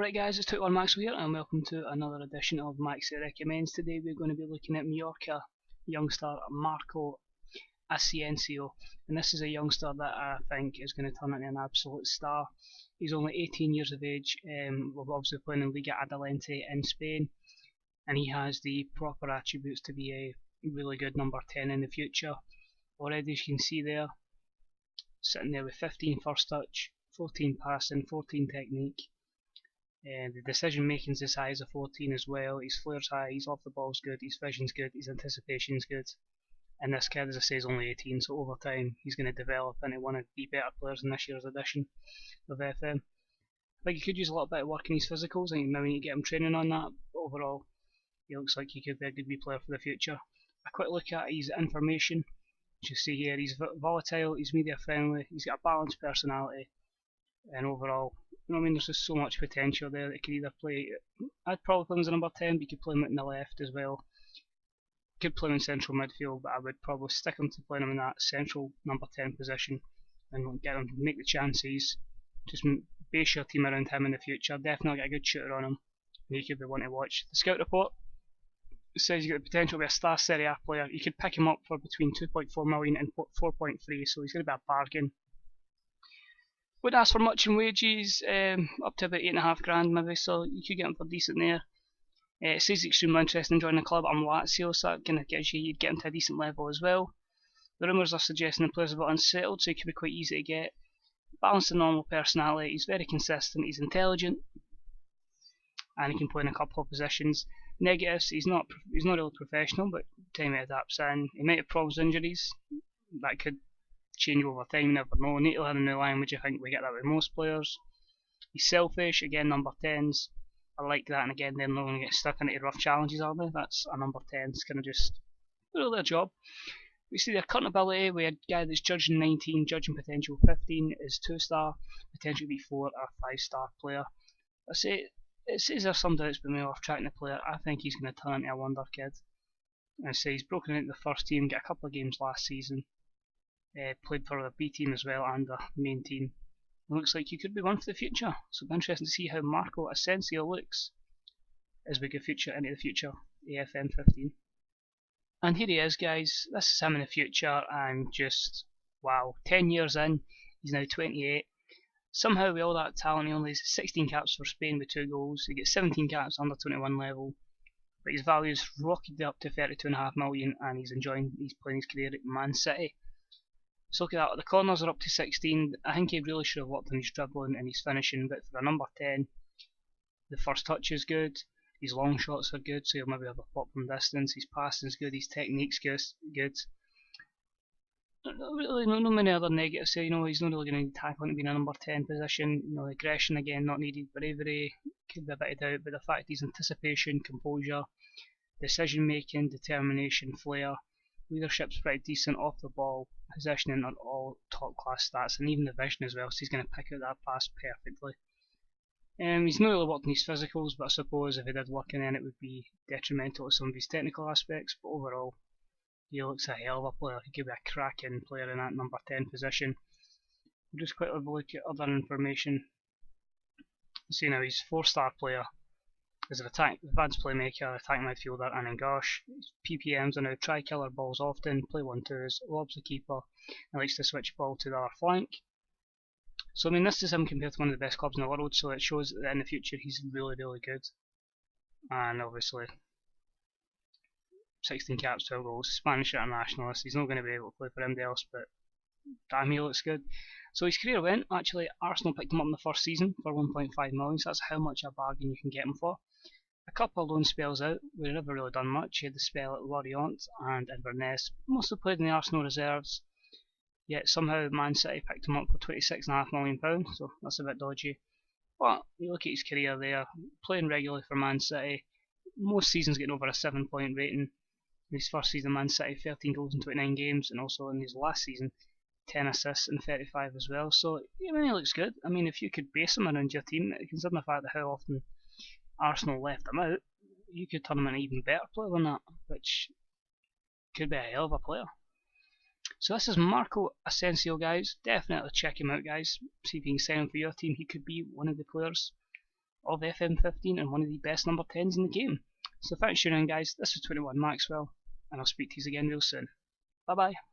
Right guys, it's Maxi here and welcome to another edition of Maxi Recommends. Today we're going to be looking at Mallorca youngster Marco Asensio, and this is a youngster that I think is going to turn into an absolute star. He's only 18 years of age, we're obviously playing in Liga Adelante in Spain, and he has the proper attributes to be a really good number 10 in the future. Already as you can see there, sitting there with 15 first touch, 14 passing, 14 technique. The decision making is as high as a 14 as well. His flair's high, his off the ball's good, his vision's good, his anticipation's good. And this kid, as I say, is only 18, so over time he's going to develop into one of the better players in this year's edition of FM. I think he could use a little bit of work in his physicals. I think maybe we need to get him training on that, but overall he looks like he could be a good wee player for the future. A quick look at his information. As you see here, he's volatile, he's media friendly, he's got a balanced personality, and overall, there's just so much potential there that he could either play. I'd probably play him as a number 10, but you could play him in the left as well. Could play him in central midfield, but I would probably stick him to playing him in that central number 10 position and get him to make the chances. Just base your team around him in the future. Definitely get a good shooter on him, and he could be one to watch. The scout report says he's got the potential to be a star Serie A player. You could pick him up for between 2.4 million and 4.3, so he's going to be a bargain. Would ask for much in wages, up to about 8.5 grand maybe, so you could get him for decent there. It says he's extremely interested in joining the club. I'm Lazio, so that kind of gets you'd get him to a decent level as well. The rumours are suggesting the player's a bit unsettled, so he could be quite easy to get. Balanced and normal personality, he's very consistent, he's intelligent, and he can play in a couple of positions. Negatives, he's not really professional, but time he adapts in. He might have problems with injuries, that could change over time, you never know. Need to learn a new language, I think we get that with most players. He's selfish, again number 10s. I like that, and again they're not going to get stuck into rough challenges, are they? That's a number 10s, kind of just do their job. We see their current ability, we had a guy that's judging 19, judging potential 15, is 2-star, potential to be 4 or 5-star player. I say, it says there's somebody that's been off track in the player. I think he's going to turn into a wonder kid. I say he's broken into the first team, got a couple of games last season. Played for the B team as well and the main team. It looks like he could be one for the future, so it'll be interesting to see how Marco Asensio looks as we go future into the future, FM15. And here he is, guys. This is him in the future, and just wow, 10 years in, he's now 28. Somehow with all that talent, he only has 16 caps for Spain with 2 goals. He gets 17 caps under 21 level, but his value's rocketed up to 32.5 million, and he's playing his career at Man City. So look at that, the corners are up to 16. I think he really should have worked on his dribbling and his finishing, but for a number 10, the first touch is good, his long shots are good, so he'll maybe have a pop from distance, his passing's good, his technique's good. Really, no many other negatives here, he's not really going to tackle to be in a number 10 position. Aggression again not needed, bravery could be a bit of doubt, but the fact he's anticipation, composure, decision making, determination, flair, leadership's pretty decent, off the ball, positioning are all top class stats, and even the vision as well, so he's going to pick out that pass perfectly. He's not really worked on his physicals, but I suppose if he did work in it, it would be detrimental to some of his technical aspects, but overall he looks a hell of a player. He could be a cracking player in that number 10 position. We'll just quickly look at other information. See now, he's a 4-star player. As an advanced playmaker, attacking midfielder, and Engosh. PPMs are now try killer balls often, play 1-2s, lobs the keeper, and likes to switch ball to the other flank. So this is him compared to one of the best clubs in the world, so it shows that in the future he's really, really good. And obviously, 16 caps, 12 goals, Spanish internationalist. He's not going to be able to play for anybody else, but damn, he looks good. So his career went, actually, Arsenal picked him up in the first season for 1.5 million, so that's how much a bargain you can get him for. A couple of loan spells out, we've never really done much. He had the spell at Lorient and Inverness, mostly played in the Arsenal reserves, yet somehow Man City picked him up for £26.5 million, so that's a bit dodgy. But you look at his career there, playing regularly for Man City, most seasons getting over a 7-point rating. In his first season, Man City, 13 goals in 29 games, and also in his last season, 10 assists and 35 as well. So, he looks good. If you could base him around your team, considering the fact that how often Arsenal left him out, you could turn him into an even better player than that, which could be a hell of a player. So this is Marco Asensio, guys. Definitely check him out, guys. See if you can sign him for your team. He could be one of the players of FM15 and one of the best number 10s in the game. So thanks for tuning in, guys. This is 21 Maxwell, and I'll speak to you again real soon. Bye bye.